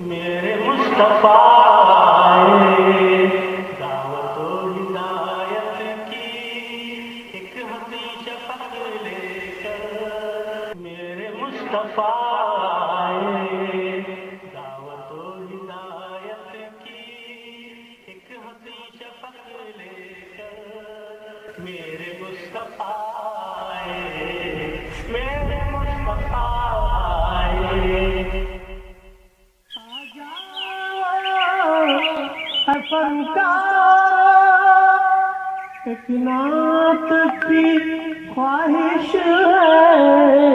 میرے مصطفیٰ آئے دعوت و ہدایت کی ایک ہنسی شفق لے کر میرے مصطفیٰ آئے دعوت و ہدایت کی ایک ہنسی شفق لے کر میرے مصطفیٰ آئے میرے مصطفیٰ آئے ایک نعت کی خواہش ہے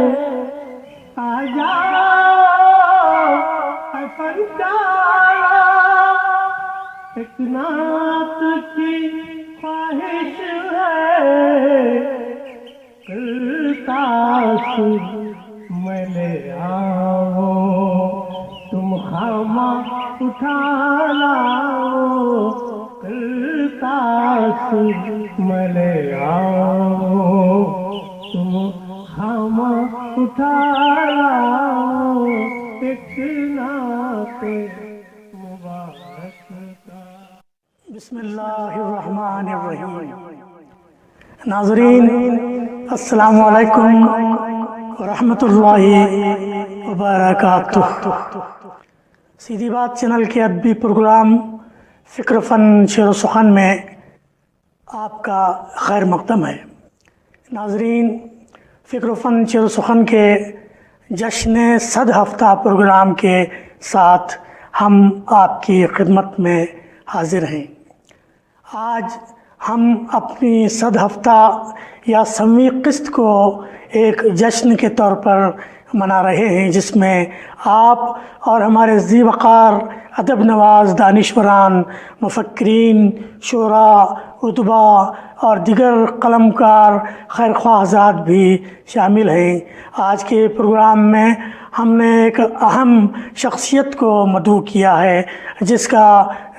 آ جاؤ اے فنکار ایک نعت کی خواہش ہے تاش میں لے آؤ تم خامہ اٹھا لاؤ تاش میں لے آؤ تم خامہ اٹھا لاؤ ایک نعت مبارک کا۔ بسم اللہ الرحمن الرحیم۔ ناظرین السلام علیکم ورحمۃ اللہ وبرکاتہ۔ سیدھی بات چینل کے ادبی پروگرام فکر فن شعر و سخن میں آپ کا خیر مقدم ہے۔ ناظرین، فکر و فن شعر و سخن کے جشن 100 ہفتہ پروگرام کے ساتھ ہم آپ کی خدمت میں حاضر ہیں۔ آج ہم اپنی 100 ہفتہ یا 100ویں قسط کو ایک جشن کے طور پر منا رہے ہیں، جس میں آپ اور ہمارے ذی وقار ادب نواز دانشوران، مفکرین، شعراء، ادبا اور دیگر قلم کار خیر خواہ حضرات بھی شامل ہیں۔ آج کے پروگرام میں ہم نے ایک اہم شخصیت کو مدعو کیا ہے، جس کا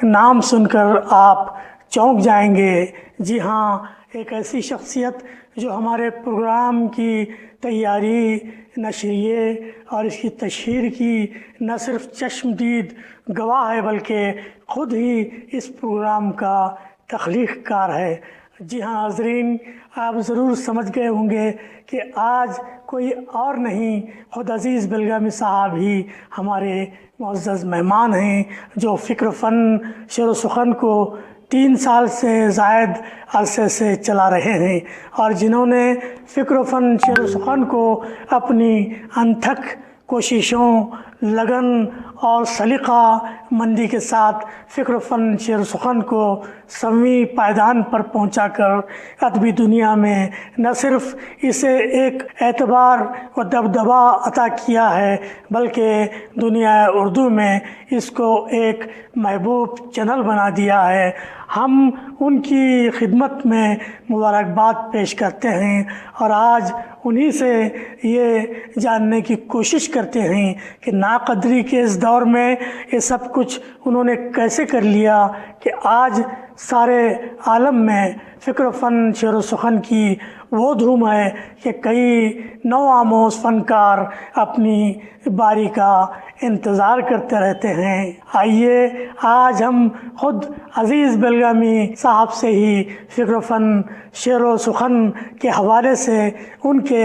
نام سن کر آپ چونک جائیں گے۔ جی ہاں، ایک ایسی شخصیت جو ہمارے پروگرام کی تیاری، نشریے اور اس کی تشہیر کی نہ صرف چشمدید گواہ ہے بلکہ خود ہی اس پروگرام کا تخلیق کار ہے۔ جی ہاں ناظرین، آپ ضرور سمجھ گئے ہوں گے کہ آج کوئی اور نہیں، خود عزیز بلگامی صاحب ہی ہمارے معزز مہمان ہیں، جو فکر فن شعر و سخن کو 3 سال سے زائد عرصے سے چلا رہے ہیں، اور جنہوں نے فکر و فن شعر و سخن کو اپنی انتھک کوششوں، لگن اور سلیقہ مندی کے ساتھ فکر و فن شعر و سخن کو 100ویں پائیدان پر پہنچا کر ادبی دنیا میں نہ صرف اسے ایک اعتبار و دبدبہ عطا کیا ہے بلکہ دنیا اردو میں اس کو ایک محبوب چینل بنا دیا ہے۔ ہم ان کی خدمت میں مبارکباد پیش کرتے ہیں اور آج انہی سے یہ جاننے کی کوشش کرتے ہیں کہ ناقدری کے اس دور میں یہ سب کچھ انہوں نے کیسے کر لیا کہ آج سارے عالم میں فکر و فن شعر و سخن کی وہ دھوم ہے کہ کئی نوآموز فنکار اپنی باری کا انتظار کرتے رہتے ہیں۔ آئیے آج ہم خود عزیز بلگامی صاحب سے ہی فکر و فن شعر و سخن کے حوالے سے ان کے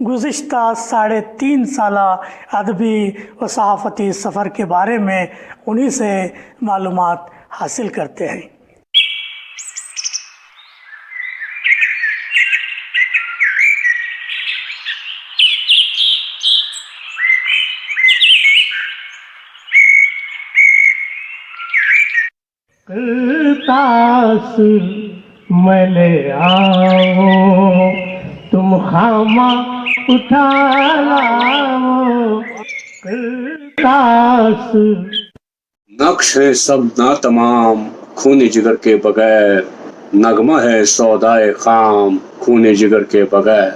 گزشتہ 3.5 سالہ ادبی و صحافتی سفر کے بارے میں انہی سے معلومات حاصل کرتے ہیں۔ تاش میں لے آؤ تم خامہ اٹھا لاؤ تاش۔ نقش ہے سب ناتمام خون جگر کے بغیر، نغمہ ہے سودائے خام خون جگر کے بغیر۔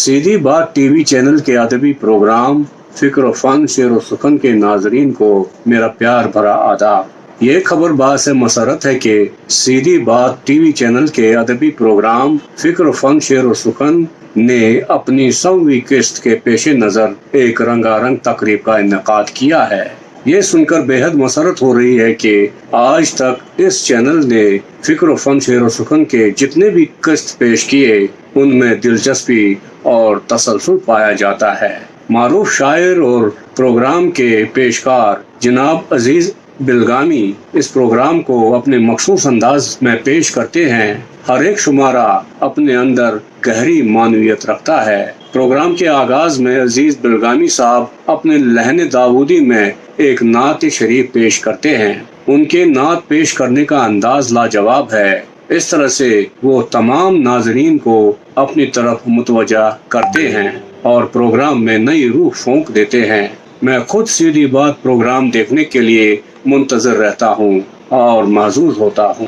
سیدھی بات ٹی وی چینل کے ادبی پروگرام فکر و فن شعر و سخن کے ناظرین کو میرا پیار بھرا آداب۔ یہ خبر باعث مسرت ہے کہ سیدھی بات ٹی وی چینل کے ادبی پروگرام فکر و فن شعر و سخن نے اپنی 100ویں قسط کے پیش نظر ایک رنگا رنگ تقریب کا انعقاد کیا ہے۔ یہ سن کر بے حد مسرت ہو رہی ہے کہ آج تک اس چینل نے فکر و فن شعر و سخن کے جتنے بھی قسط پیش کیے ان میں دلچسپی اور تسلسل پایا جاتا ہے۔ معروف شاعر اور پروگرام کے پیشکار جناب عزیز بلگامی اس پروگرام کو اپنے مخصوص انداز میں پیش کرتے ہیں۔ ہر ایک شمارہ اپنے اندر گہری معنویت رکھتا ہے۔ پروگرام کے آغاز میں عزیز بلگامی صاحب اپنے لہن داودی میں ایک نعت شریف پیش کرتے ہیں۔ ان کے نعت پیش کرنے کا انداز لاجواب ہے۔ اس طرح سے وہ تمام ناظرین کو اپنی طرف متوجہ کرتے ہیں اور پروگرام میں نئی روح پھونک دیتے ہیں۔ میں خود سیدھی بات پروگرام دیکھنے کے لیے منتظر رہتا ہوں اور محظوظ ہوتا ہوں۔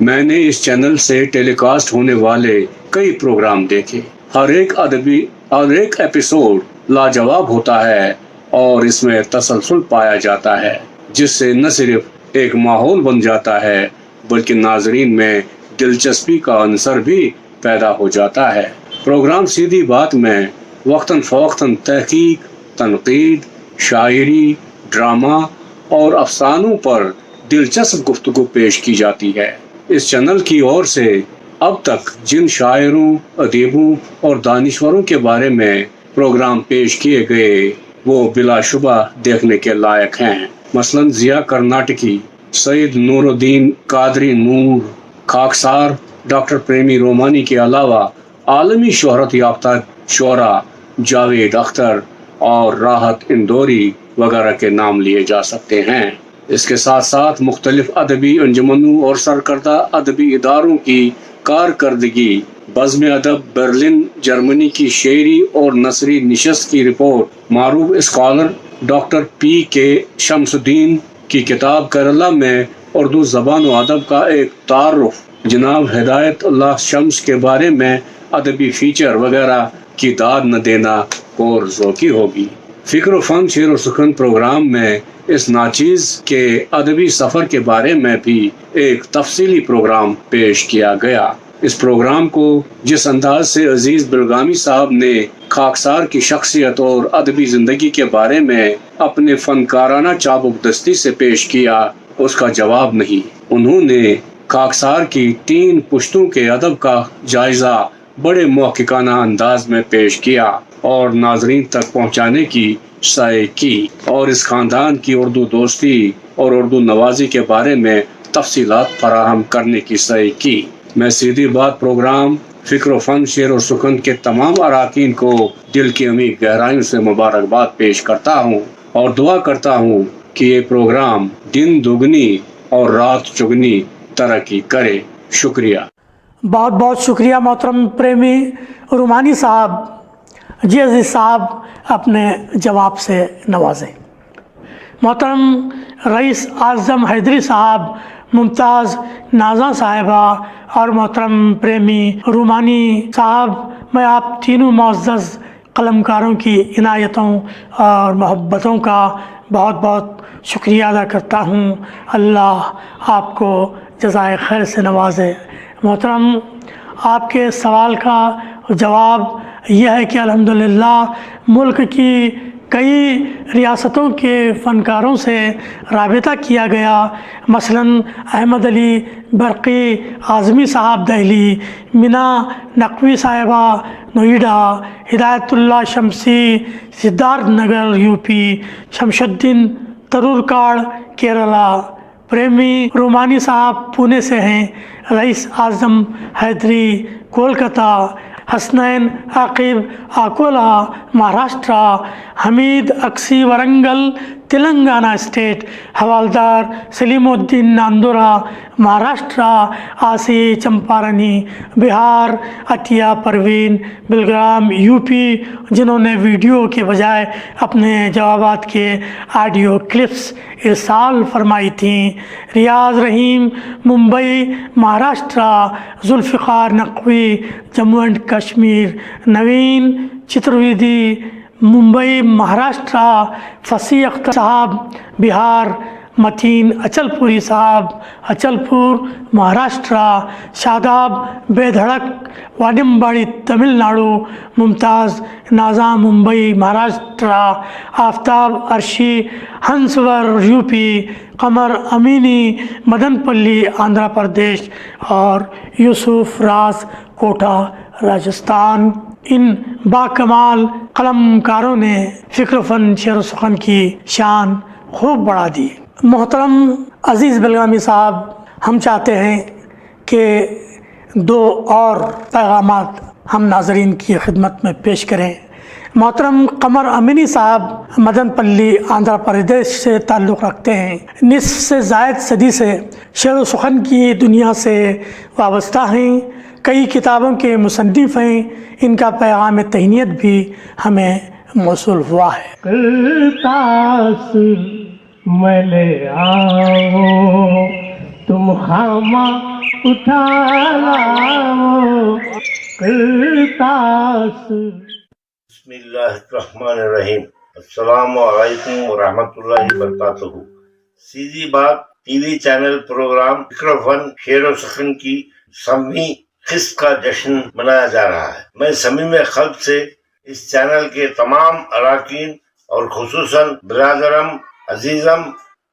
میں نے اس چینل سے ٹیلی کاسٹ ہونے والے کئی پروگرام دیکھے۔ ہر ایک ایپیسوڈ لاجواب ہوتا ہے اور اس میں تسلسل پایا جاتا ہے، جس سے نہ صرف ایک ماحول بن جاتا ہے بلکہ ناظرین میں دلچسپی کا عنصر بھی پیدا ہو جاتا ہے۔ پروگرام سیدھی بات میں وقتاً فوقتاً تحقیق، تنقید، شاعری، ڈرامہ اور افسانوں پر دلچسپ گفتگو پیش کی جاتی ہے۔ اس چینل کی اور سے اب تک جن شاعروں، ادیبوں اور دانشوروں کے بارے میں پروگرام پیش کیے گئے وہ بلا شبہ دیکھنے کے لائق ہیں۔ مثلاً ضیاء کرناٹکی، سید نور الدین قادری نور، خاکسار ڈاکٹر پریمی رومانی کے علاوہ عالمی شہرت یافتہ شعراء جاوید اختر اور راحت اندوری وغیرہ کے نام لیے جا سکتے ہیں۔ اس کے ساتھ ساتھ مختلف ادبی انجمنوں اور سرکردہ ادبی اداروں کی کارکردگی، بزم ادب برلن جرمنی کی شعری اور نثری نشست کی رپورٹ، معروف اسکالر ڈاکٹر پی کے شمس الدین کی کتاب کیرلا میں اردو زبان و ادب کا ایک تعارف، جناب ہدایت اللہ شمس کے بارے میں ادبی فیچر وغیرہ کی داد نہ دینا اور ذوقی ہوگی۔ فکر و فن شعر و سخن پروگرام میں اس ناچیز کے ادبی سفر کے بارے میں بھی ایک تفصیلی پروگرام پیش کیا گیا۔ اس پروگرام کو جس انداز سے عزیز بلگامی صاحب نے خاکسار کی شخصیت اور ادبی زندگی کے بارے میں اپنے فنکارانہ چابک دستی سے پیش کیا، اس کا جواب نہیں۔ انہوں نے خاکسار کی 3 پشتوں کے ادب کا جائزہ بڑے محققانہ انداز میں پیش کیا اور ناظرین تک پہنچانے کی سعی کی، اور اس خاندان کی اردو دوستی اور اردو نوازی کے بارے میں تفصیلات فراہم کرنے کی سعی کی۔ میں سیدھی بات پروگرام فکر و فن شعر و سخن کے تمام اراکین کو دل کی عمیق گہرائیوں سے مبارکباد پیش کرتا ہوں اور دعا کرتا ہوں کہ یہ پروگرام دن دگنی اور رات چگنی ترقی کرے۔ شکریہ۔ بہت بہت شکریہ محترم پریمی رومانی صاحب۔ جی عزیز صاحب اپنے جواب سے نوازیں۔ محترم رئیس اعظم حیدری صاحب، ممتاز نازا صاحبہ اور محترم پریمی رومانی صاحب، میں آپ تینوں معزز قلمکاروں کی عنایتوں اور محبتوں کا بہت بہت شکریہ ادا کرتا ہوں۔ اللہ آپ کو جزائے خیر سے نوازے۔ محترم، آپ کے سوال کا جواب یہ ہے کہ الحمدللہ ملک کی کئی ریاستوں کے فنکاروں سے رابطہ کیا گیا، مثلاً احمد علی برقی اعظمی صاحب دہلی، مینا نقوی صاحبہ نوئیڈا، ہدایت اللہ شمسی سدھارتھ نگر یو پی، شمس الدین ترورکاڑ کیرلا، پریمی رومانی صاحب پونے سے ہیں، رئیس اعظم حیدری کولکتہ، حسنین عاقب اکولا مہاراشٹرا، حمید اکسی ورنگل تلنگانہ اسٹیٹ، حوالدار سلیم الدین ناندورا مہاراشٹرا، آسی چمپارنی بہار، عطیہ پروین بلگرام یو پی، جنہوں نے ویڈیو کے بجائے اپنے جوابات کے آڈیو کلپس ارسال فرمائی تھیں، ریاض رحیم ممبئی مہاراشٹرا، ذوالفقار نقوی جموں اینڈ کشمیر، نوین چترویدی ممبئی مہاراشٹرا، فصیح اختر صاحب بہار، متین اچل پوری صاحب اچل پور مہاراشٹر، شاداب بے دھڑک وادمباڑی تمل ناڈو، ممتاز نازا ممبئی مہاراشٹر، آفتاب عرشی ہنسور یو پی، قمر امینی مدن پلی آندھرا پردیش اور یوسف راز کوٹا راجستھان۔ ان باکمال قلم کاروں نے فکر و فن شعر و سخن کی شان خوب بڑھا دی۔ محترم عزیز بلگامی صاحب، ہم چاہتے ہیں کہ دو اور پیغامات ہم ناظرین کی خدمت میں پیش کریں۔ محترم قمر امینی صاحب مدن پلی آندھرا پردیش سے تعلق رکھتے ہیں، نصف سے زائد صدی سے شعر و سخن کی دنیا سے وابستہ ہیں، کئی کتابوں کے مصنف ہیں۔ ان کا پیغام تہنیت بھی ہمیں موصول ہوا ہے۔ کرتاس میں لے آؤ تم خامہ اٹھا لاؤ، کرتاس۔ بسم اللہ الرحمن الرحیم۔ السلام علیکم ورحمۃ اللہ وبرکاتہ۔ سیدھی بات ٹی وی چینل پروگرام فکر و فن شعر و سخن کی 100ویں قسط کا جشن منایا جا رہا ہے۔ میں صمیم قلب سے اس چینل کے تمام اراکین اور خصوصاً برادرم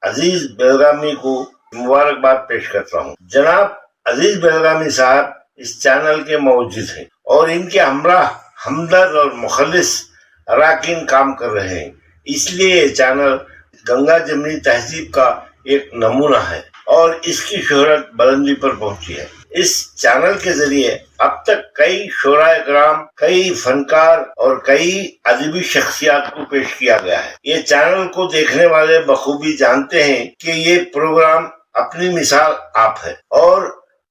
عزیز بیلگامی کو مبارکباد پیش کرتا ہوں۔ جناب عزیز بیلگامی صاحب اس چینل کے موجود ہیں اور ان کے ہمراہ ہمدرد اور مخلص اراکین کام کر رہے ہیں، اس لیے یہ چینل گنگا جمنی تہذیب کا ایک نمونہ ہے اور اس کی شہرت بلندی پر پہنچی ہے۔ اس چینل کے ذریعے اب تک کئی شعراء کرام، کئی فنکار اور کئی ادبی شخصیات کو پیش کیا گیا ہے۔ یہ چینل کو دیکھنے والے بخوبی جانتے ہیں کہ یہ پروگرام اپنی مثال آپ ہے اور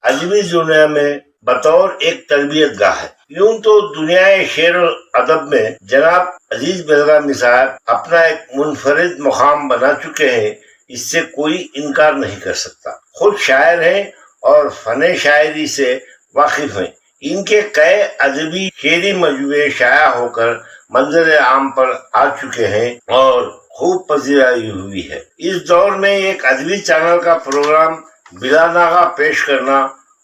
ادبی دنیا میں بطور ایک تربیت گاہ ہے۔ یوں تو دنیا شعر و ادب میں جناب عزیز بیلگامی صاحب اپنا ایک منفرد مقام بنا چکے ہیں، اس سے کوئی انکار نہیں کر سکتا۔ خود شاعر ہیں اور فن شاعری سے واقف ہیں۔ ان کے کئی ادبی شعری مجموعے شائع ہو کر منظر عام پر آ چکے ہیں اور خوب پذیرائی ہوئی ہے۔ اس دور میں ایک ادبی چینل کا پروگرام بلا ناغہ پیش کرنا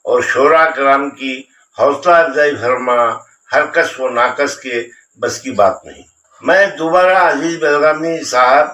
اور شعراء کرام کی حوصلہ افزائی فرمانا ہر کس و ناکس کے بس کی بات نہیں۔ میں دوبارہ عزیز بیلگامی صاحب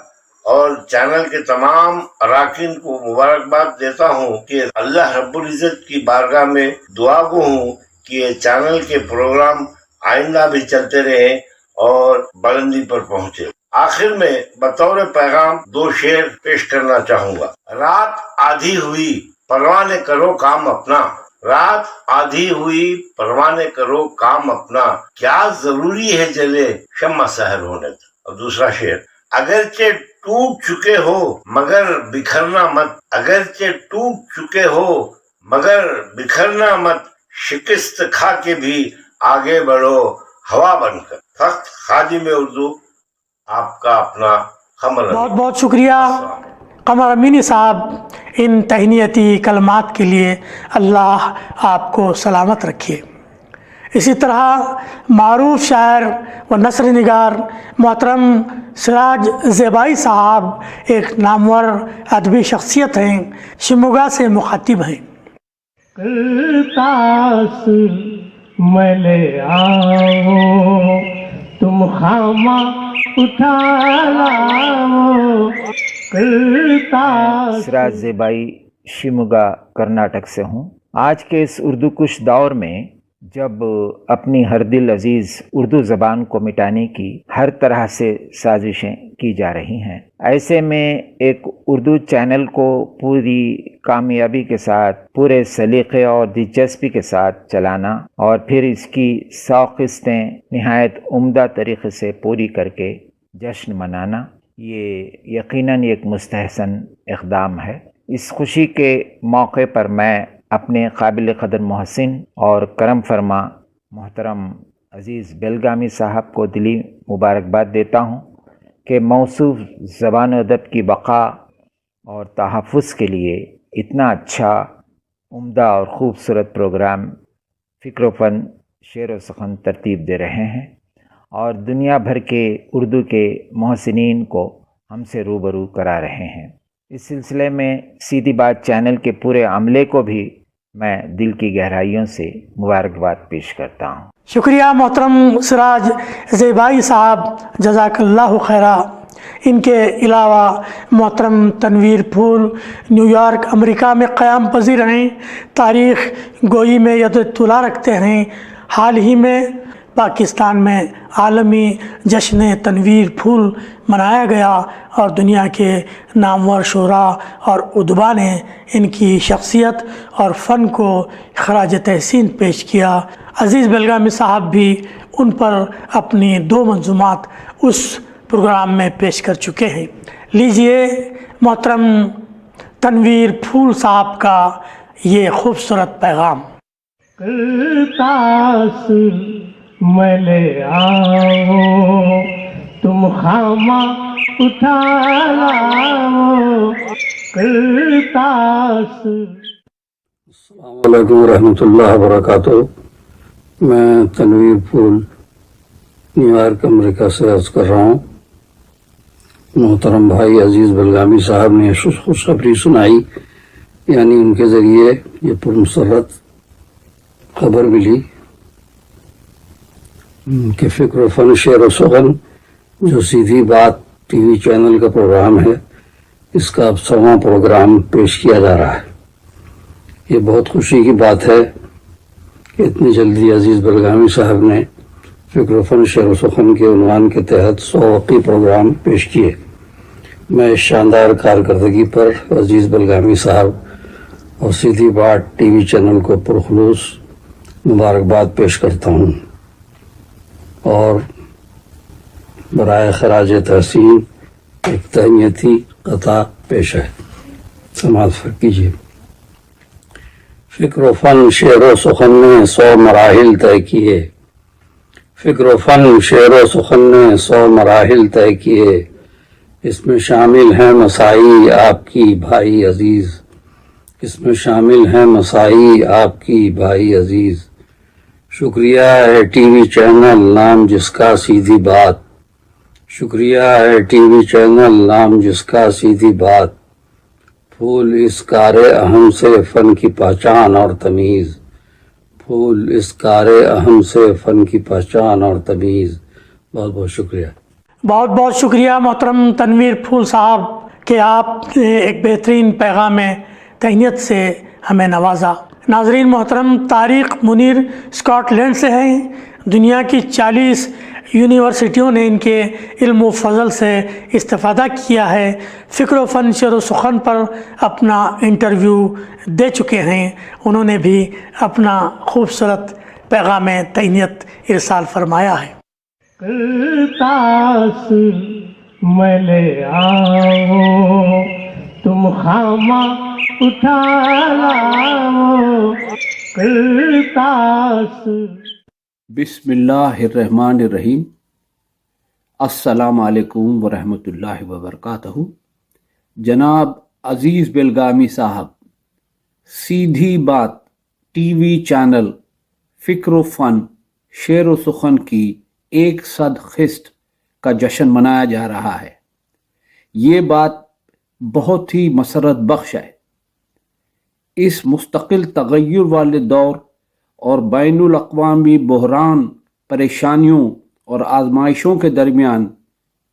اور چینل کے تمام اراکین کو مبارکباد دیتا ہوں کہ اللہ رب العزت کی بارگاہ میں دعا گو ہوں کہ یہ چینل کے پروگرام آئندہ بھی چلتے رہیں اور بلندی پر پہنچے۔ آخر میں بطور پیغام دو شعر پیش کرنا چاہوں گا۔ رات آدھی ہوئی پروانے کرو کام اپنا، رات آدھی ہوئی پروانے کرو کام اپنا، کیا ضروری ہے جلے شمع سحر ہونے تک۔ اور دوسرا شعر، اگرچہ ٹوٹ چکے ہو مگر بکھرنا مت، اگرچہ ٹوٹ چکے ہو مگر بکھرنا مت، شکست کھا کے بھی آگے بڑھو ہوا بن کر۔ فقط خادم اردو، آپ کا اپنا قمر۔ بہت بہت شکریہ قمر امینی صاحب ان تہنیتی کلمات کے لیے۔ اللہ آپ کو سلامت رکھے۔ اسی طرح معروف شاعر و نثر نگار محترم سراج زیبائی صاحب ایک نامور ادبی شخصیت ہیں، شموگا سے مخاطب ہیں۔ کرتاس میں لے آؤ تم خامہ اٹھا لاؤ، کرتاس۔ سراج زیبائی شیموگا کرناٹک سے ہوں۔ آج کے اس اردو کش دور میں جب اپنی ہر دل عزیز اردو زبان کو مٹانے کی ہر طرح سے سازشیں کی جا رہی ہیں، ایسے میں ایک اردو چینل کو پوری کامیابی کے ساتھ، پورے سلیقے اور دلچسپی کے ساتھ چلانا اور پھر اس کی 100 قسطیں نہایت عمدہ طریقے سے پوری کر کے جشن منانا، یہ یقیناً ایک مستحسن اقدام ہے۔ اس خوشی کے موقع پر میں اپنے قابل قدر محسن اور کرم فرما محترم عزیز بیلگامی صاحب کو دلی مبارکباد دیتا ہوں کہ موصوف زبان و ادب کی بقا اور تحفظ کے لیے اتنا اچھا، عمدہ اور خوبصورت پروگرام فکر و فن شعر و سخن ترتیب دے رہے ہیں اور دنیا بھر کے اردو کے محسنین کو ہم سے روبرو کرا رہے ہیں۔ اس سلسلے میں سیدھی بات چینل کے پورے عملے کو بھی میں دل کی گہرائیوں سے مبارکباد پیش کرتا ہوں۔ شکریہ محترم سراج زیبائی صاحب، جزاک اللہ خیرہ۔ ان کے علاوہ محترم تنویر پھول نیو یارک امریکہ میں قیام پذیر ہیں، تاریخ گوئی میں ید اطلاع رکھتے ہیں۔ حال ہی میں پاکستان میں عالمی جشن تنویر پھول منایا گیا اور دنیا کے نامور شعراء اور ادبا نے ان کی شخصیت اور فن کو خراج تحسین پیش کیا۔ عزیز بلگامی صاحب بھی ان پر اپنی 2 منظومات اس پروگرام میں پیش کر چکے ہیں۔ لیجئے محترم تنویر پھول صاحب کا یہ خوبصورت پیغام۔ کرتاس میں لے آؤ تم خامہ اٹھا لاؤ، کرتاس۔ السلام علیکم ورحمۃ اللہ وبرکاتہ۔ میں تنویر پھول نیو یارک امریکہ سے عرض کر رہا ہوں۔ محترم بھائی عزیز بلگامی صاحب نے خوشخبری سنائی، یعنی ان کے ذریعے یہ پرمسرت خبر ملی کہ فکر و فن شعر و سخن جو سیدھی بات ٹی وی چینل کا پروگرام ہے، اس کا اب 100واں پروگرام پیش کیا جا رہا ہے۔ یہ بہت خوشی کی بات ہے کہ اتنی جلدی عزیز بلگامی صاحب نے فکر و فن شعر و سخن کے عنوان کے تحت 100 وقتی پروگرام پیش کیے۔ میں اس شاندار کارکردگی پر عزیز بلگامی صاحب اور سیدھی بات ٹی وی چینل کو پرخلوص مبارکباد پیش کرتا ہوں اور برائے خراج تحسین ایک تہنیتی قطع پیش ہے، سماعت کیجیے۔ فکر و فن شعر و سخن نے 100 مراحل طے کیے، فکر و فن شعر و سخن نے 100 مراحل طے کیے، اس میں شامل ہیں مسائی آپ کی بھائی عزیز، اس میں شامل ہیں مسائی آپ کی بھائی عزیز۔ شکریہ ہے ٹی وی چینل نام جس کا سیدھی بات، شکریہ ہے ٹی وی چینل نام جس کا سیدھی بات، پھول اس کار اہم سے فن کی پہچان اور تمیز، پھول اس کار اہم سے فن کی پہچان اور تمیز۔ بہت بہت شکریہ۔ بہت بہت شکریہ محترم تنویر پھول صاحب کہ آپ نے ایک بہترین پیغام تہنیت سے ہمیں نوازا۔ ناظرین محترم، طارق منیر اسکاٹ لینڈ سے ہیں۔ دنیا کی 40 یونیورسٹیوں نے ان کے علم و فضل سے استفادہ کیا ہے۔ فکر و فن شعر و سخن پر اپنا انٹرویو دے چکے ہیں۔ انہوں نے بھی اپنا خوبصورت پیغام تہنیت ارسال فرمایا ہے۔ کرتاس میں لے آؤ تم خامہ اٹھا لاؤ، کرتاس۔ بسم اللہ الرحمن الرحیم۔ السلام علیکم ورحمۃ اللہ وبرکاتہ۔ جناب عزیز بلگامی صاحب، سیدھی بات ٹی وی چینل فکر و فن شعر و سخن کی 100 قسط کا جشن منایا جا رہا ہے۔ یہ بات بہت ہی مسرت بخش ہے۔ اس مستقل تغیر والے دور اور بین الاقوامی بحران، پریشانیوں اور آزمائشوں کے درمیان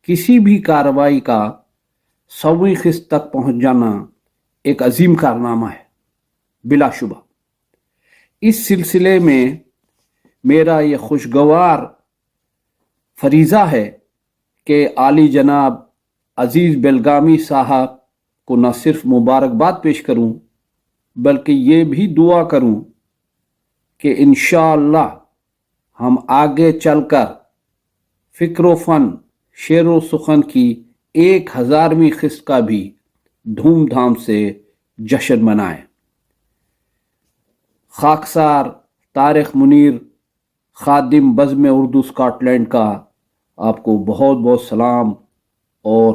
کسی بھی کارروائی کا 100ویں قسط تک پہنچ جانا ایک عظیم کارنامہ ہے بلا شبہ۔ اس سلسلے میں میرا یہ خوشگوار فریضہ ہے کہ عالی جناب عزیز بلگامی صاحب کو نہ صرف مبارکباد پیش کروں بلکہ یہ بھی دعا کروں کہ انشاءاللہ ہم آگے چل کر فکر و فن شعر و سخن کی 1000ویں قسط کا بھی دھوم دھام سے جشن منائیں۔ خاکسار طارق منیر، خادم بزم اردو اسکاٹ لینڈ کا آپ کو بہت بہت سلام اور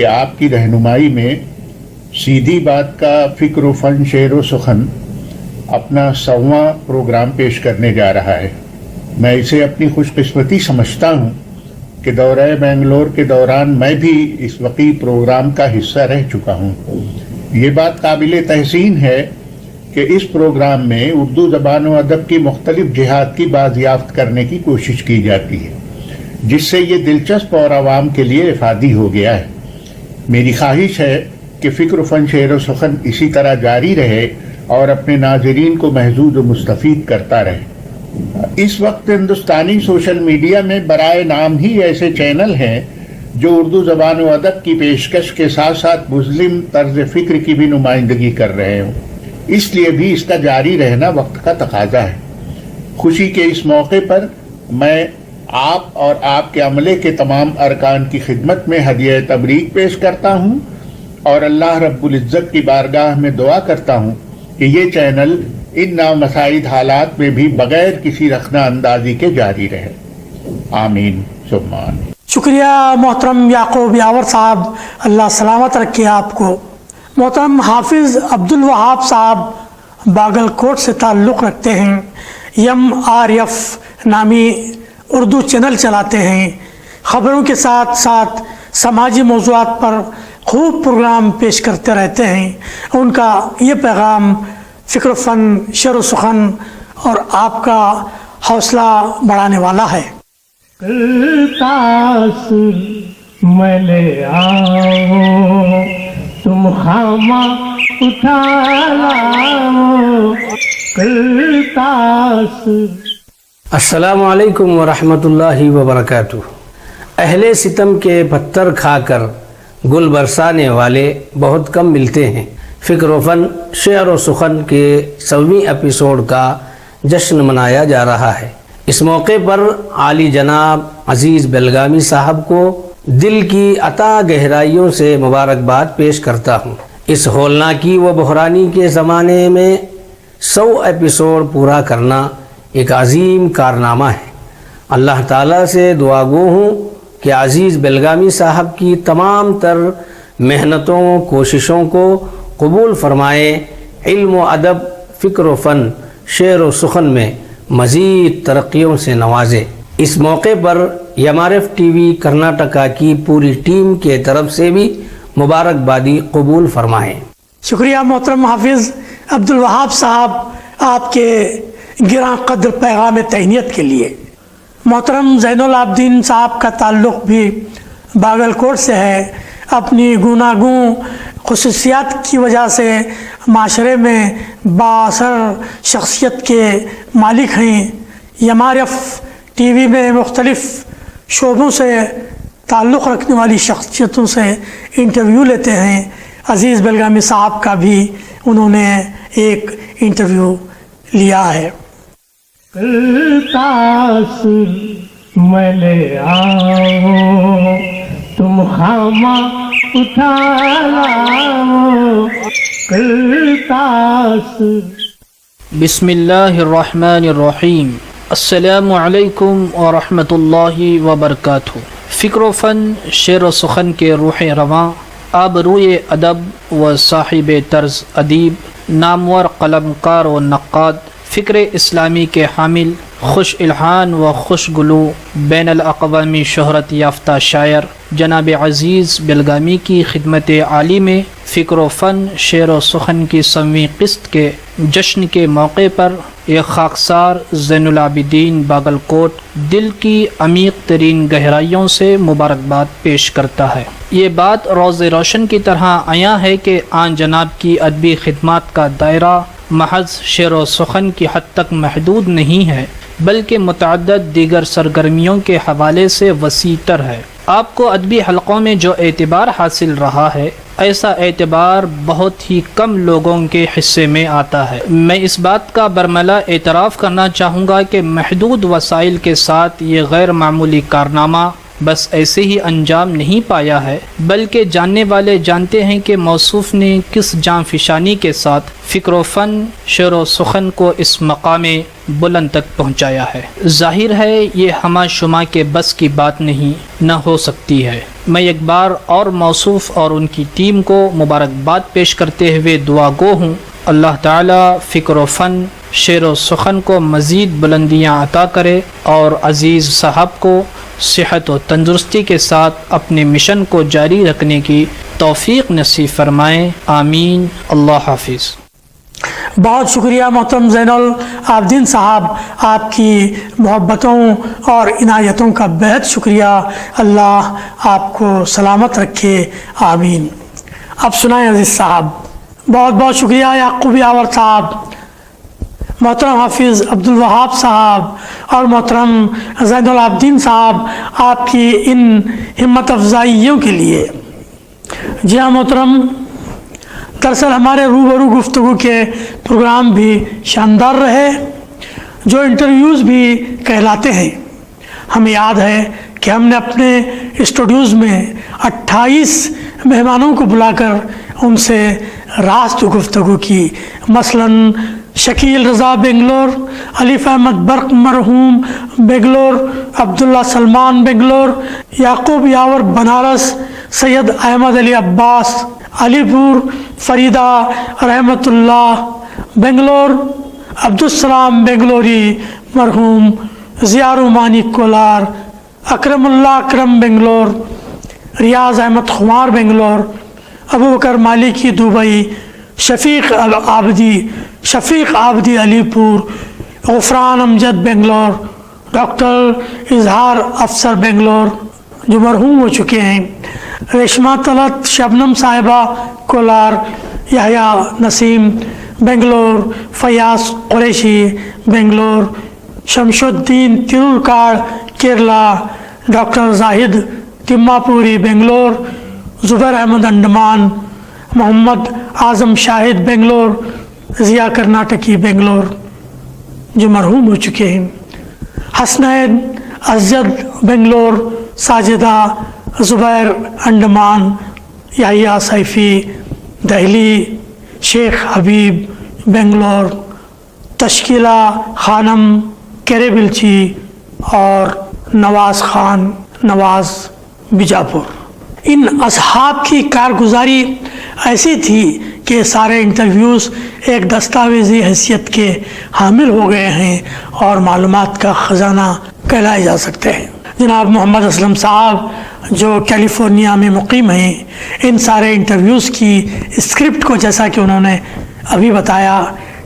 کہ آپ کی رہنمائی میں سیدھی بات کا فکر و فن شعر و سخن اپنا 100واں پروگرام پیش کرنے جا رہا ہے۔ میں اسے اپنی خوش قسمتی سمجھتا ہوں کہ دورہ بنگلور کے دوران میں بھی اس وقی پروگرام کا حصہ رہ چکا ہوں۔ یہ بات قابل تحسین ہے کہ اس پروگرام میں اردو زبان و ادب کی مختلف جہات کی بازیافت کرنے کی کوشش کی جاتی ہے، جس سے یہ دلچسپ اور عوام کے لیے افادی ہو گیا ہے۔ میری خواہش ہے کہ فکر و فن شعر و سخن اسی طرح جاری رہے اور اپنے ناظرین کو محظوظ و مستفید کرتا رہے۔ اس وقت ہندوستانی سوشل میڈیا میں برائے نام ہی ایسے چینل ہیں جو اردو زبان و ادب کی پیشکش کے ساتھ ساتھ مسلم طرز فکر کی بھی نمائندگی کر رہے ہوں، اس لیے بھی اس کا جاری رہنا وقت کا تقاضا ہے۔ خوشی کے اس موقع پر میں آپ اور آپ کے عملے کے تمام ارکان کی خدمت میں ہدیہ تبریک پیش کرتا ہوں اور اللہ رب العزت کی بارگاہ میں دعا کرتا ہوں کہ یہ چینل ان نامساعد حالات میں بھی بغیر کسی رخنہ اندازی کے جاری رہے۔ آمین ثم آمین۔ شکریہ محترم یعقوب یاور صاحب، اللہ سلامت رکھے آپ کو۔ محترم حافظ عبدالوہاب صاحب باگل کوٹ سے تعلق رکھتے ہیں، MRF نامی اردو چینل چلاتے ہیں، خبروں کے ساتھ ساتھ سماجی موضوعات پر خوب پروگرام پیش کرتے رہتے ہیں۔ ان کا یہ پیغام فکر و فن شعر و سخن اور آپ کا حوصلہ بڑھانے والا ہے۔ تاثر میں لے آؤ تم خامہ اٹھا لاؤ تاثر۔ السلام علیکم ورحمۃ اللہ وبرکاتہ۔ اہل ستم کے پتھر کھا کر گل برسانے والے بہت کم ملتے ہیں۔ فکر و فن شعر و سخن کے 100ویں ایپیسوڈ کا جشن منایا جا رہا ہے۔ اس موقع پر عالی جناب عزیز بلگامی صاحب کو دل کی عطا گہرائیوں سے مبارکباد پیش کرتا ہوں۔ اس ہولناکی و بحرانی کے زمانے میں 100 ایپیسوڈ پورا کرنا ایک عظیم کارنامہ ہے۔ اللہ تعالیٰ سے دعا گو ہوں کہ عزیز بلگامی صاحب کی تمام تر محنتوں کوششوں کو قبول فرمائے، علم و ادب فکر و فن شعر و سخن میں مزید ترقیوں سے نوازے۔ اس موقع پر MRF TV کرناٹکا کی پوری ٹیم کے طرف سے بھی مبارکبادی قبول فرمائیں۔ شکریہ محترم حافظ عبدالوہاب صاحب آپ کے گراں قدر پیغام تہنیت کے لیے۔ محترم زین العابدین صاحب کا تعلق بھی باگل کوٹ سے ہے۔ اپنی گوناگوں خصوصیات کی وجہ سے معاشرے میں بااثر شخصیت کے مالک ہیں۔ MRF TV میں مختلف شعبوں سے تعلق رکھنے والی شخصیتوں سے انٹرویو لیتے ہیں۔ عزیز بلگامی صاحب کا بھی انہوں نے ایک انٹرویو لیا ہے۔ تاثر میں لے آؤ تم خامہ اٹھا لاؤ تاثر۔ بسم اللہ الرحمن الرحیم۔ السلام علیکم ورحمۃ اللہ وبرکاتہ۔ فکر و فن شعر و سخن کے روح رواں، آبروئے ادب و صاحب طرز ادیب، نامور قلمکار و نقاد، فکر اسلامی کے حامل، خوش الحان و خوش گلو، بین الاقوامی شہرت یافتہ شاعر جناب عزیز بلگامی کی خدمت عالی میں فکر و فن شعر و سخن کی 100ویں قسط کے جشن کے موقع پر ایک خاکسار زین العابدین باگل کوٹ دل کی عمیق ترین گہرائیوں سے مبارکباد پیش کرتا ہے۔ یہ بات روز روشن کی طرح عیاں ہے کہ آن جناب کی ادبی خدمات کا دائرہ محض شعر و سخن کی حد تک محدود نہیں ہے، بلکہ متعدد دیگر سرگرمیوں کے حوالے سے وسیع تر ہے۔ آپ کو ادبی حلقوں میں جو اعتبار حاصل رہا ہے، ایسا اعتبار بہت ہی کم لوگوں کے حصے میں آتا ہے۔ میں اس بات کا برملا اعتراف کرنا چاہوں گا کہ محدود وسائل کے ساتھ یہ غیر معمولی کارنامہ بس ایسے ہی انجام نہیں پایا ہے، بلکہ جاننے والے جانتے ہیں کہ موصوف نے کس جاں فشانی کے ساتھ فکر و فن، شعر و سخن کو اس مقام بلند تک پہنچایا ہے۔ ظاہر ہے یہ ہمہ شمہ کے بس کی بات نہیں، نہ ہو سکتی ہے۔ میں ایک بار اور موصوف اور ان کی ٹیم کو مبارکباد پیش کرتے ہوئے دعا گو ہوں، اللہ تعالیٰ فکر و فن، شعر و سخن کو مزید بلندیاں عطا کرے اور عزیز صاحب کو صحت و تندرستی کے ساتھ اپنے مشن کو جاری رکھنے کی توفیق نصیب فرمائیں، آمین۔ اللہ حافظ۔ بہت شکریہ محترم زین العابدین صاحب، آپ کی محبتوں اور عنایتوں کا بہت شکریہ، اللہ آپ کو سلامت رکھے، آمین۔ اب سنائیں عزیز صاحب۔ بہت بہت شکریہ یعقوب یاور صاحب، محترم حافظ عبدالوہاب صاحب اور محترم زین العابدین صاحب، آپ کی ان ہمت افزائیوں کے لیے۔ جی ہاں محترم، دراصل ہمارے روبرو گفتگو کے پروگرام بھی شاندار رہے، جو انٹرویوز بھی کہلاتے ہیں۔ ہمیں یاد ہے کہ ہم نے اپنے اسٹوڈیوز میں 28 مہمانوں کو بلا کر ان سے راست گفتگو کی، مثلاً شکیل رضا بنگلور، علیف احمد برق مرحوم بنگلور، عبداللہ سلمان بنگلور، یعقوب یاور بنارس، سید احمد علی عباس علی پور، فریدہ رحمت اللہ بنگلور، عبدالسلام بنگلوری مرحوم، ضیاء رومانی کولار، اکرم اللہ اکرم بنگلور، ریاض احمد خمار بنگلور، ابو بکر مالکی دبئی، شفیق عابدی علی پور، غفران امجد بنگلور، ڈاکٹر اظہار افسر بنگلور جو مرحوم ہو چکے ہیں، ریشمہ طلعت شبنم صاحبہ کولار، یحییٰ نسیم بنگلور، فیاض قریشی بنگلور، شمش الدین تیرولکاڑ کیرلا، ڈاکٹر زاہد تماپوری بنگلور، زبیر احمد انڈمان، محمد اعظم شاہد بنگلور، ضیاء کرناٹکی بنگلور جو مرحوم ہو چکے ہیں، حسنین ازد بنگلور، ساجدہ زبیر انڈمان، یحییٰ سیفی دہلی، شیخ حبیب بنگلور، تشکیلہ خانم کیریبلچی اور نواز خان نواز بیجاپور۔ ان اصحاب کی کارگزاری ایسی تھی کہ سارے انٹرویوز ایک دستاویزی حیثیت کے حامل ہو گئے ہیں اور معلومات کا خزانہ کہلائے جا سکتے ہیں۔ جناب محمد اسلم صاحب جو کیلیفورنیا میں مقیم ہیں، ان سارے انٹرویوز کی اسکرپٹ کو جیسا کہ انہوں نے ابھی بتایا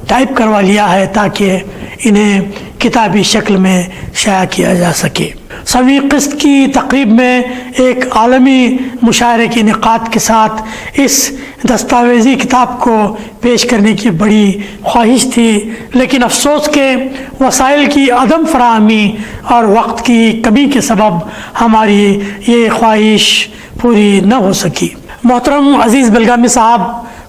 ٹائپ کروا لیا ہے تاکہ انہیں کتابی شکل میں شائع کیا جا سکے۔ 100ویں قسط کی تقریب میں ایک عالمی مشاعرے کے انعقاد کے ساتھ اس دستاویزی کتاب کو پیش کرنے کی بڑی خواہش تھی، لیکن افسوس کہ وسائل کی عدم فراہمی اور وقت کی کمی کے سبب ہماری یہ خواہش پوری نہ ہو سکی۔ محترم عزیز بلگامی صاحب،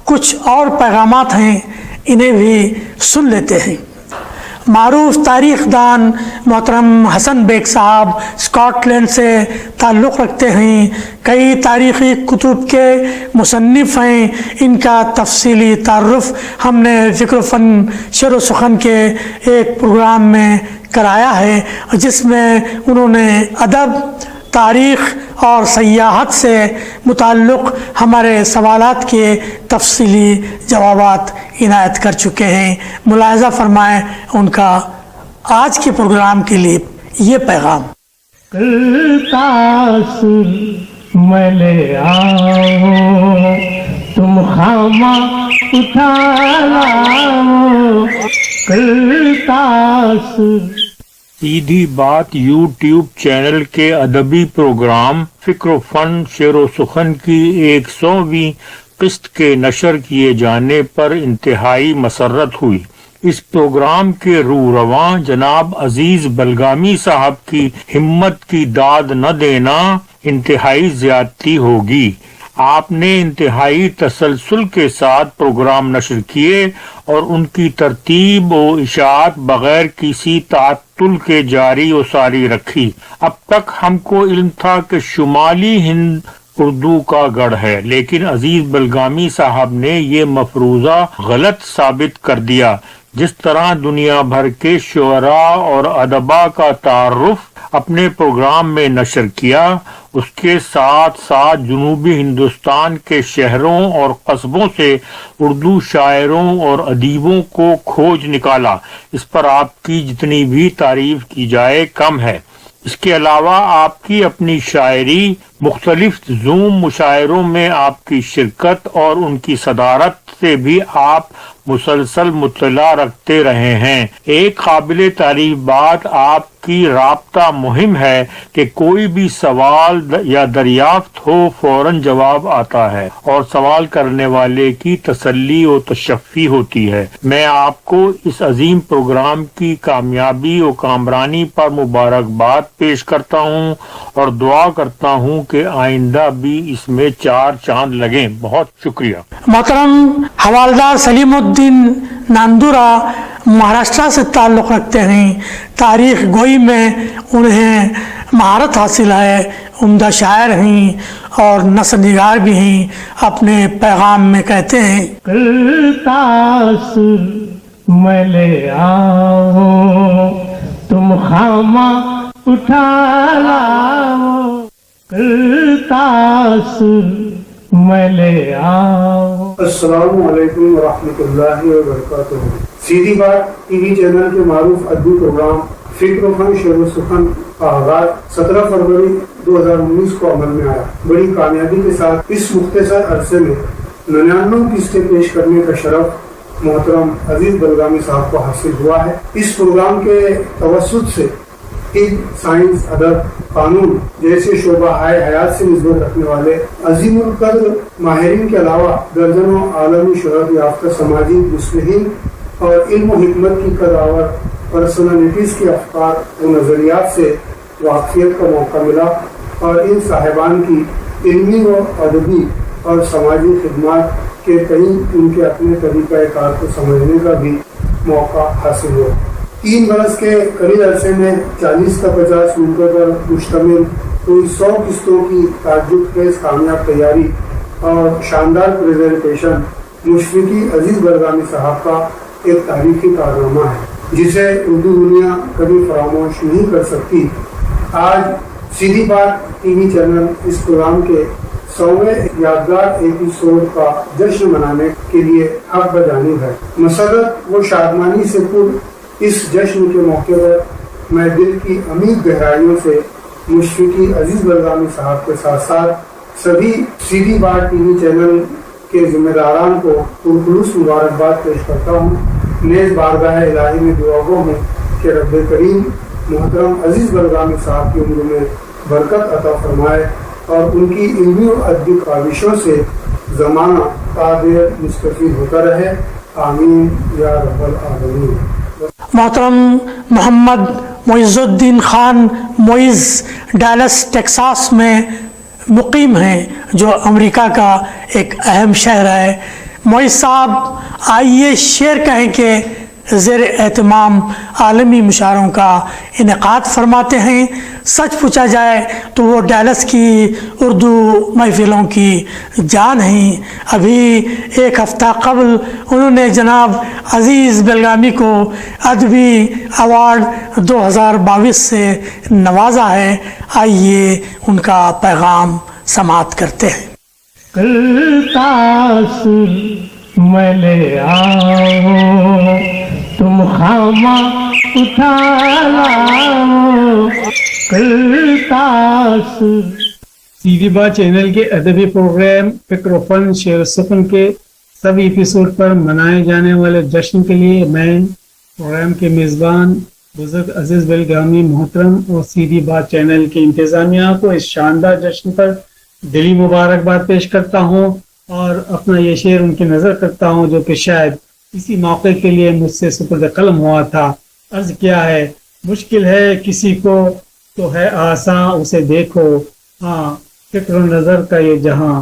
کچھ اور پیغامات ہیں، انہیں بھی سن لیتے ہیں۔ معروف تاریخ دان محترم حسن بیگ صاحب اسکاٹ لینڈ سے تعلق رکھتے ہیں، کئی تاریخی کتب کے مصنف ہیں۔ ان کا تفصیلی تعارف ہم نے ذکر فن شعر و سخن کے ایک پروگرام میں کرایا ہے، جس میں انہوں نے ادب، تاریخ اور سیاحت سے متعلق ہمارے سوالات کے تفصیلی جوابات عنایت کر چکے ہیں۔ ملاحظہ فرمائیں ان کا آج کے پروگرام کے لیے یہ پیغام۔ تاثر میں لے آؤں تم خامہ اٹھا لاؤ، تاثر۔ سیدھی بات یوٹیوب چینل کے ادبی پروگرام فکر و فن شعر و سخن کی 100ویں قسط کے نشر کیے جانے پر انتہائی مسرت ہوئی۔ اس پروگرام کے رواں جناب عزیز بلگامی صاحب کی ہمت کی داد نہ دینا انتہائی زیادتی ہوگی۔ آپ نے انتہائی تسلسل کے ساتھ پروگرام نشر کیے اور ان کی ترتیب و اشاعت بغیر کسی تعطل کے جاری و ساری رکھی۔ اب تک ہم کو علم تھا کہ شمالی ہند اردو کا گڑھ ہے، لیکن عزیز بلگامی صاحب نے یہ مفروضہ غلط ثابت کر دیا۔ جس طرح دنیا بھر کے شعراء اور ادبا کا تعارف اپنے پروگرام میں نشر کیا، اس کے ساتھ ساتھ جنوبی ہندوستان کے شہروں اور قصبوں سے اردو شاعروں اور ادیبوں کو کھوج نکالا۔ اس پر آپ کی جتنی بھی تعریف کی جائے کم ہے۔ اس کے علاوہ آپ کی اپنی شاعری، مختلف زوم مشاعروں میں آپ کی شرکت اور ان کی صدارت سے بھی آپ مسلسل مطلع رکھتے رہے ہیں۔ ایک قابل تعریف بات آپ کی رابطہ مہم ہے کہ کوئی بھی سوال یا دریافت ہو فوراً جواب آتا ہے اور سوال کرنے والے کی تسلی و تشفی ہوتی ہے۔ میں آپ کو اس عظیم پروگرام کی کامیابی و کامرانی پر مبارکباد پیش کرتا ہوں اور دعا کرتا ہوں کہ آئندہ بھی اس میں چار چاند لگیں۔ بہت شکریہ۔ محترم حوالدار سلیم الدین ناندورا مہاراشٹرا سے تعلق رکھتے ہیں۔ تاریخ گوئی میں انہیں مہارت حاصل ہے، عمدہ شاعر ہیں اور نثر نگار بھی ہیں۔ اپنے پیغام میں کہتے ہیں، تاثر میں لے آؤ تم خامہ اٹھا لاؤ، تاثر میں لے آؤ۔ السلام علیکم ورحمۃ اللہ وبرکاتہ۔ سیدھی بات ٹی وی چینل کے معروف ادبی پروگرام فکر و فن شعر و سخن کا آغاز 17 فروری 2019 کو عمل میں آیا۔ بڑی کامیابی کے ساتھ اس مختصر عرصے میں 99 قسطیں پیش کرنے کا شرف محترم عزیز بلگامی صاحب کو حاصل ہوا ہے۔ اس پروگرام کے توسط سے طب، سائنس، ادب، قانون جیسے شعبہ حیات سے نسبت رکھنے والے عظیم القدر ماہرین کے علاوہ درجنوں عالمی شہرت یافتہ سماجی مصلحین اور علم و حکمت کی قداور پرسنالٹیز کے افکار و نظریات سے واقفیت کا موقع ملا اور ان صاحبان کی علمی و ادبی اور سماجی خدمات کے کئی ان کے اپنے طریقہ کار کو سمجھنے کا بھی موقع حاصل ہوا۔ 3 برس کے قریب عرصے میں 40 تا 50 منٹوں پر مشتمل کوئی 100 قسطوں کی تعجب خیز کامیاب تیاری اور شاندار پریزنٹیشن مشفقی عزیز بلگامی صاحب کا ایک تاریخی کارنامہ ہے جسے اردو دنیا کبھی فراموش نہیں کر سکتی۔ آج سیدھی بات ٹی وی چینل اس پروگرام کے 100ویں یادگار ایپیسوڈ کا جشن منانے کے لیے حق بجانب ہے۔ مسرت و شادمانی سے پر اس جشن کے موقع پر میں دل کی عمیق گہرائیوں سے مشفقی عزیز بلگامی صاحب کے ساتھ ساتھ سبھی سیدھی بات ٹی وی چینل کے ذمہ داران کو پرخلوص مبارکباد پیش کرتا ہوں۔ نیز بارگاہ الہی میں دعا گو ہوں کہ رب کریم محترم عزیز بلگامی صاحب کی عمر میں برکت عطا فرمائے اور ان کی علمی و ادبی کاوشوں سے زمانہ قادر مستفید ہوتا رہے، آمین یا رب العالمین۔ محترم محمد معز الدین خان معز ڈیلس ٹیکساس میں مقیم ہیں، جو امریکہ کا ایک اہم شہر ہے۔ معز صاحب آئیے شعر کہیں کہ زیر اہتمام عالمی مشاعروں کا انعقاد فرماتے ہیں۔ سچ پوچھا جائے تو وہ ڈیلس کی اردو محفلوں کی جان ہیں۔ ابھی 1 ہفتہ قبل انہوں نے جناب عزیز بلگامی کو ادبی ایوارڈ 2022 سے نوازا ہے۔ آئیے ان کا پیغام سماعت کرتے ہیں۔ تاثر میں لے آؤ تم خامہ اٹھا لاؤ، تاثر۔ سیدھی بات چینل کے ادبی پروگرام فکر و فن شعر و سخن کے سب ایپیسوڈ پر منائے جانے والے جشن کے لیے میں پروگرام کے میزبان بزرگ عزیز بلگامی محترم اور سیدھی بات چینل کی انتظامیہ کو اس شاندار جشن پر دلی مبارکباد پیش کرتا ہوں اور اپنا یہ شعر ان کی نظر کرتا ہوں جو کہ شاید اسی موقع کے لیے مجھ سے سپرد قلم ہوا تھا۔ عرض کیا ہے، مشکل ہے کسی کو تو ہے آساں اسے دیکھو، ہاں فکر و نظر کا یہ جہاں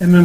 MM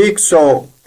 100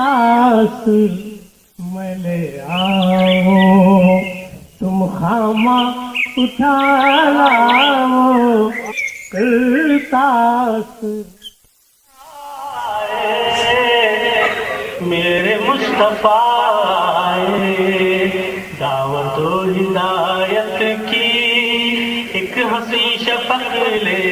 کاس میں لے آؤ تم خامہ اٹھا لاؤ کرتاس میرے مصطفیٰ دعوت و ہدایت کی ایک حسین شفق لے